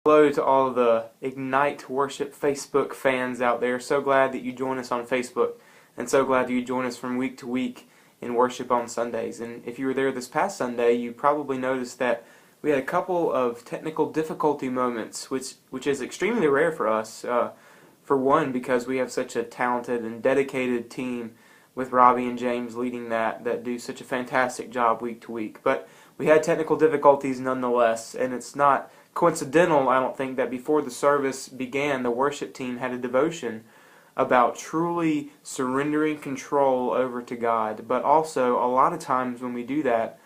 Hello to all the Ignite Worship Facebook fans out there. So glad that you join us on Facebook, and so glad that you join us from week to week in worship on Sundays. And if you were there this past Sunday, you probably noticed that we had a couple of technical difficulty moments, which is extremely rare for us. For one, because we have such a talented and dedicated team with Robbie and James leading that do such a fantastic job week to week. But we had technical difficulties nonetheless, and it's not coincidental, I don't think, that before the service began, the worship team had a devotion about truly surrendering control over to God. But also, a lot of times when we do that,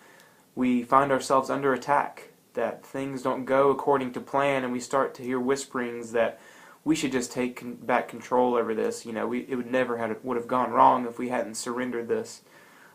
we find ourselves under attack, that things don't go according to plan, and we start to hear whisperings that we should just take back control over this. You know, it would have gone wrong if we hadn't surrendered this.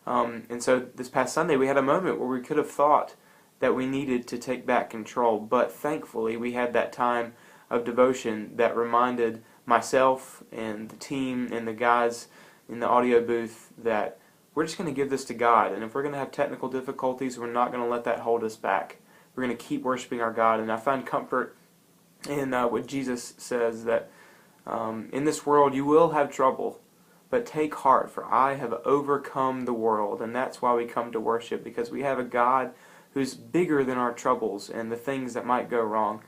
And so this past Sunday, we had a moment where we could have thought that we needed to take back control, but thankfully we had that time of devotion that reminded myself and the team and the guys in the audio booth that we're just going to give this to God, and if we're going to have technical difficulties, we're not going to let that hold us back. We're going to keep worshiping our God. And I find comfort in what Jesus says, that in this world you will have trouble, but take heart, for I have overcome the world. And that's why we come to worship, because we have a God who's bigger than our troubles and the things that might go wrong,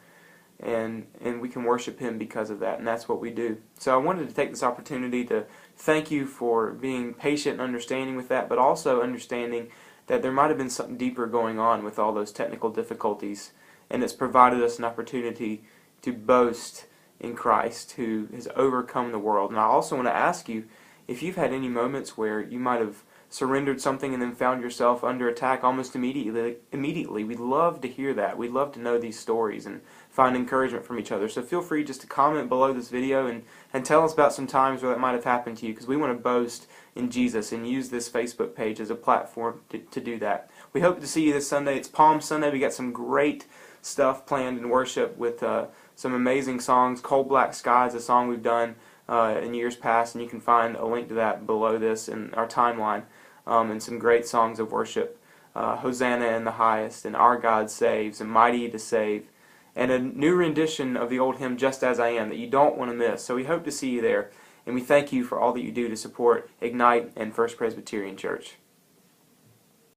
and we can worship Him because of that, and that's what we do. So I wanted to take this opportunity to thank you for being patient and understanding with that, but also understanding that there might have been something deeper going on with all those technical difficulties, and it's provided us an opportunity to boast in Christ, who has overcome the world. And I also want to ask you, if you've had any moments where you might have surrendered something and then found yourself under attack almost immediately. We'd love to hear that. We'd love to know these stories and find encouragement from each other. So feel free just to comment below this video and tell us about some times where that might have happened to you, because we want to boast in Jesus and use this Facebook page as a platform to do that. We hope to see you this Sunday. It's Palm Sunday. We got some great stuff planned in worship with some amazing songs. Cold Black Sky is a song we've done in years past, and you can find a link to that below this in our timeline. And some great songs of worship, Hosanna in the Highest, and Our God Saves, and Mighty to Save, and a new rendition of the old hymn, Just As I Am, that you don't want to miss. So we hope to see you there, and we thank you for all that you do to support Ignite and First Presbyterian Church.